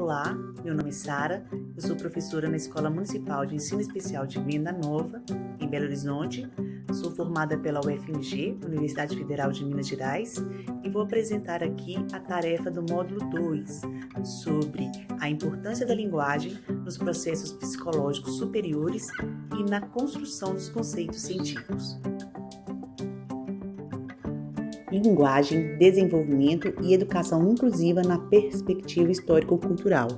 Olá, meu nome é Sara, eu sou professora na Escola Municipal de Ensino Especial de Venda Nova, em Belo Horizonte. Sou formada pela UFMG, Universidade Federal de Minas Gerais, e vou apresentar aqui a tarefa do módulo 2, sobre a importância da linguagem nos processos psicológicos superiores e na construção dos conceitos científicos. Linguagem, desenvolvimento e educação inclusiva na perspectiva histórico-cultural.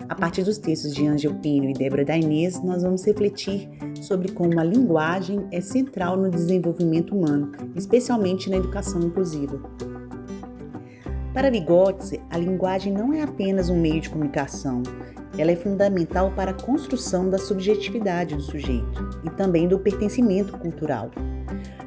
A partir dos textos de Ângelo Pino e Débora Dainês, nós vamos refletir sobre como a linguagem é central no desenvolvimento humano, especialmente na educação inclusiva. Para Vygotsky, a linguagem não é apenas um meio de comunicação, ela é fundamental para a construção da subjetividade do sujeito e também do pertencimento cultural.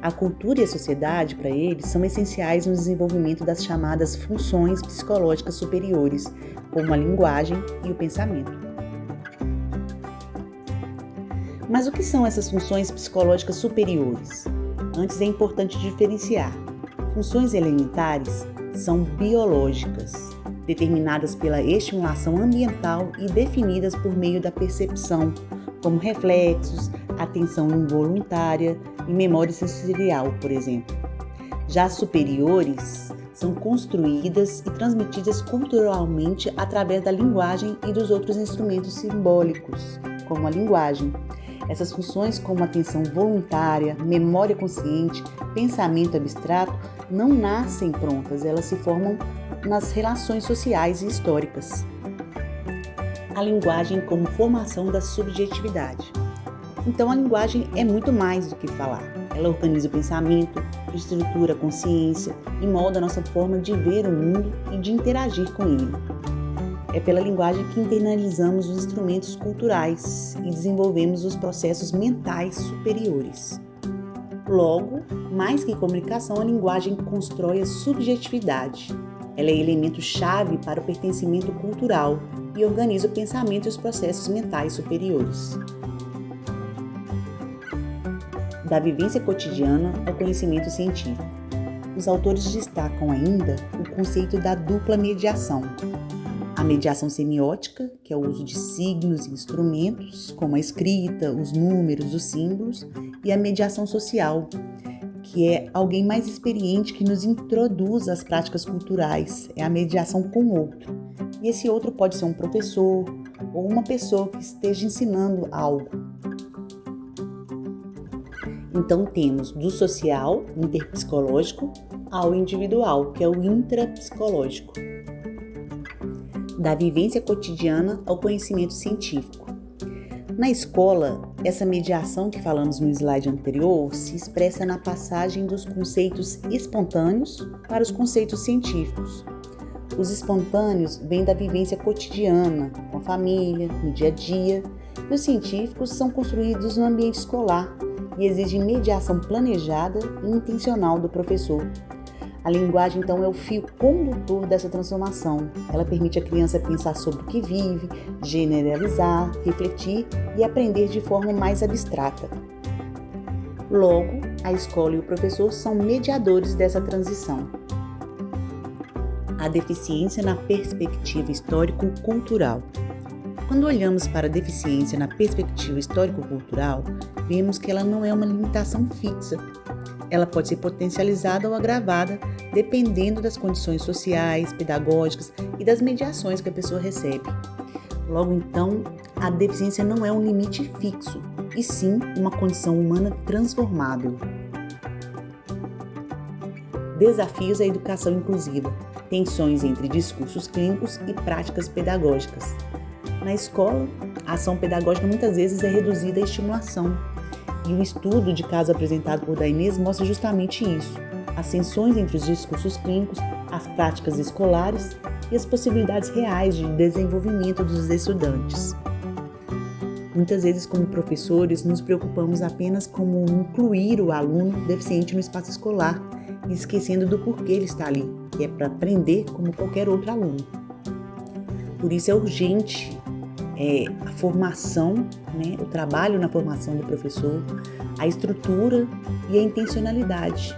A cultura e a sociedade, para ele, são essenciais no desenvolvimento das chamadas funções psicológicas superiores, como a linguagem e o pensamento. Mas o que são essas funções psicológicas superiores? Antes é importante diferenciar. Funções elementares são biológicas, determinadas pela estimulação ambiental e definidas por meio da percepção, como reflexos, atenção involuntária e memória sensorial, por exemplo. Já as superiores são construídas e transmitidas culturalmente através da linguagem e dos outros instrumentos simbólicos, como a linguagem. Essas funções, como atenção voluntária, memória consciente, pensamento abstrato, não nascem prontas, elas se formam nas relações sociais e históricas. A linguagem como formação da subjetividade. Então, a linguagem é muito mais do que falar. Ela organiza o pensamento, estrutura a consciência e molda a nossa forma de ver o mundo e de interagir com ele. É pela linguagem que internalizamos os instrumentos culturais e desenvolvemos os processos mentais superiores. Logo, mais que comunicação, a linguagem constrói a subjetividade. Ela é elemento-chave para o pertencimento cultural e organiza o pensamento e os processos mentais superiores. Da vivência cotidiana ao conhecimento científico. Os autores destacam ainda o conceito da dupla mediação. A mediação semiótica, que é o uso de signos e instrumentos, como a escrita, os números, os símbolos, e a mediação social, que é alguém mais experiente que nos introduz às práticas culturais, é a mediação com o outro. E esse outro pode ser um professor ou uma pessoa que esteja ensinando algo. Então temos do social, interpsicológico, ao individual, que é o intrapsicológico. Da vivência cotidiana ao conhecimento científico. Na escola, essa mediação que falamos no slide anterior se expressa na passagem dos conceitos espontâneos para os conceitos científicos. Os espontâneos vêm da vivência cotidiana, com a família, no dia a dia, e os científicos são construídos no ambiente escolar e exigem mediação planejada e intencional do professor. A linguagem, então, é o fio condutor dessa transformação. Ela permite à criança pensar sobre o que vive, generalizar, refletir e aprender de forma mais abstrata. Logo, a escola e o professor são mediadores dessa transição. A deficiência na perspectiva histórico-cultural. Quando olhamos para a deficiência na perspectiva histórico-cultural, vemos que ela não é uma limitação fixa. Ela pode ser potencializada ou agravada dependendo das condições sociais, pedagógicas e das mediações que a pessoa recebe. Logo então, a deficiência não é um limite fixo, e sim uma condição humana transformável. Desafios à educação inclusiva. Tensões entre discursos clínicos e práticas pedagógicas. Na escola, a ação pedagógica muitas vezes é reduzida à estimulação. E o estudo de caso apresentado por Dainês mostra justamente isso, as tensões entre os discursos clínicos, as práticas escolares e as possibilidades reais de desenvolvimento dos estudantes. Muitas vezes, como professores, nos preocupamos apenas como incluir o aluno deficiente no espaço escolar, esquecendo do porquê ele está ali, que é para aprender como qualquer outro aluno. Por isso é urgente a formação, o trabalho na formação do professor, a estrutura e a intencionalidade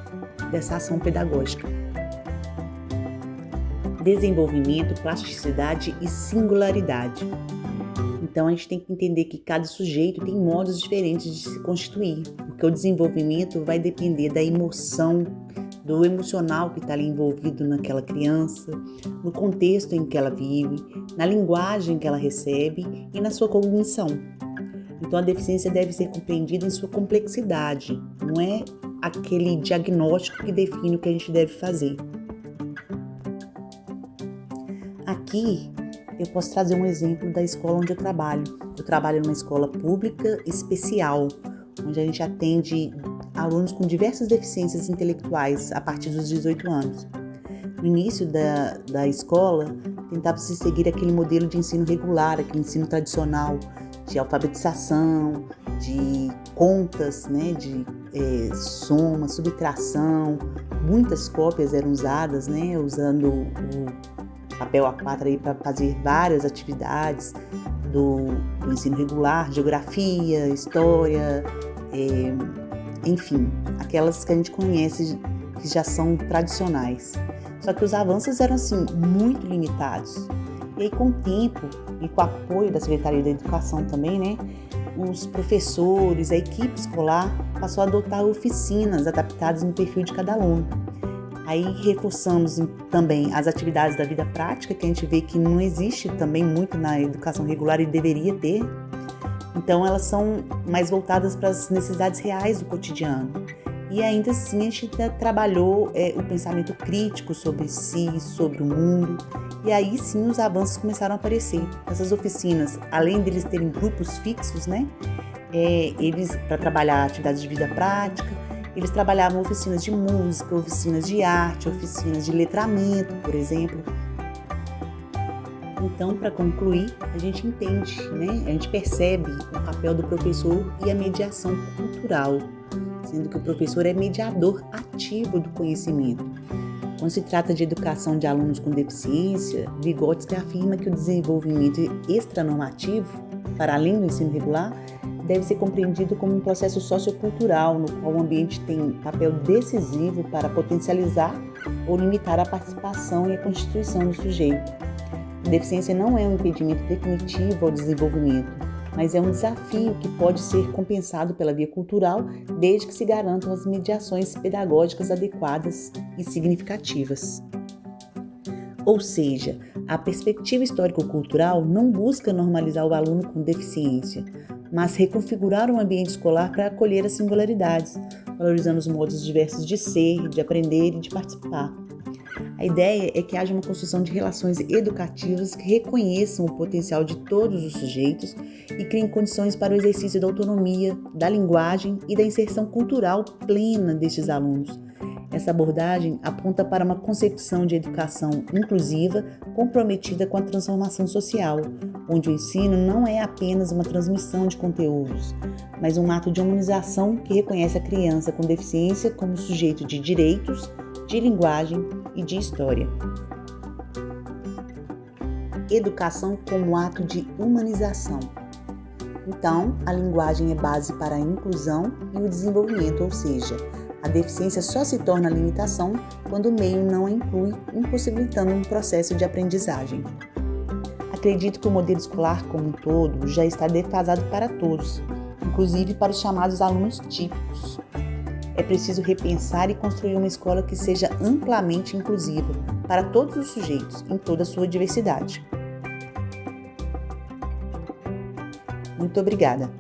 dessa ação pedagógica. desenvolvimento, plasticidade e singularidade. Então a gente tem que entender que cada sujeito tem modos diferentes de se constituir, porque o desenvolvimento vai depender da emoção, do emocional que está ali envolvido naquela criança, no contexto em que ela vive, na linguagem que ela recebe e na sua cognição. Então a deficiência deve ser compreendida em sua complexidade, não é aquele diagnóstico que define o que a gente deve fazer. Aqui eu posso trazer um exemplo da escola onde eu trabalho. Eu trabalho numa escola pública especial, onde a gente atende alunos com diversas deficiências intelectuais a partir dos 18 anos. No início da escola, tentava-se seguir aquele modelo de ensino regular, aquele ensino tradicional, de alfabetização, de contas, né, de soma, subtração. Muitas cópias eram usadas, né, usando o papel A4 aí para fazer várias atividades do ensino regular, geografia, história, enfim, aquelas que a gente conhece que já são tradicionais. Só que os avanços eram assim muito limitados. E aí com o tempo e com o apoio da Secretaria da Educação também, né, os professores, a equipe escolar passou a adotar oficinas adaptadas no perfil de cada aluno. Aí reforçamos também as atividades da vida prática, que a gente vê que não existe também muito na educação regular e deveria ter. Então elas são mais voltadas para as necessidades reais do cotidiano. E ainda assim a gente trabalhou o pensamento crítico sobre si, sobre o mundo. E aí sim os avanços começaram a aparecer. Essas oficinas, além deles terem grupos fixos, né? Eles, para trabalhar atividades de vida prática, eles trabalhavam oficinas de música, oficinas de arte, oficinas de letramento, por exemplo. Então, para concluir, a gente entende, né? A gente percebe o papel do professor e a mediação cultural, sendo que o professor é mediador ativo do conhecimento. Quando se trata de educação de alunos com deficiência, Vygotsky afirma que o desenvolvimento extranormativo, para além do ensino regular, deve ser compreendido como um processo sociocultural no qual o ambiente tem papel decisivo para potencializar ou limitar a participação e a constituição do sujeito. A deficiência não é um impedimento definitivo ao desenvolvimento, mas é um desafio que pode ser compensado pela via cultural, desde que se garantam as mediações pedagógicas adequadas e significativas. Ou seja, a perspectiva histórico-cultural não busca normalizar o aluno com deficiência, mas reconfigurar o ambiente escolar para acolher as singularidades, valorizando os modos diversos de ser, de aprender e de participar. A ideia é que haja uma construção de relações educativas que reconheçam o potencial de todos os sujeitos e criem condições para o exercício da autonomia, da linguagem e da inserção cultural plena destes alunos. Essa abordagem aponta para uma concepção de educação inclusiva comprometida com a transformação social, onde o ensino não é apenas uma transmissão de conteúdos, mas um ato de humanização que reconhece a criança com deficiência como sujeito de direitos, de linguagem e de história. Educação como ato de humanização. Então, a linguagem é base para a inclusão e o desenvolvimento, ou seja, a deficiência só se torna limitação quando o meio não a inclui, impossibilitando um processo de aprendizagem. Acredito que o modelo escolar como um todo já está defasado para todos, inclusive para os chamados alunos típicos. É preciso repensar e construir uma escola que seja amplamente inclusiva para todos os sujeitos, em toda a sua diversidade. Muito obrigada!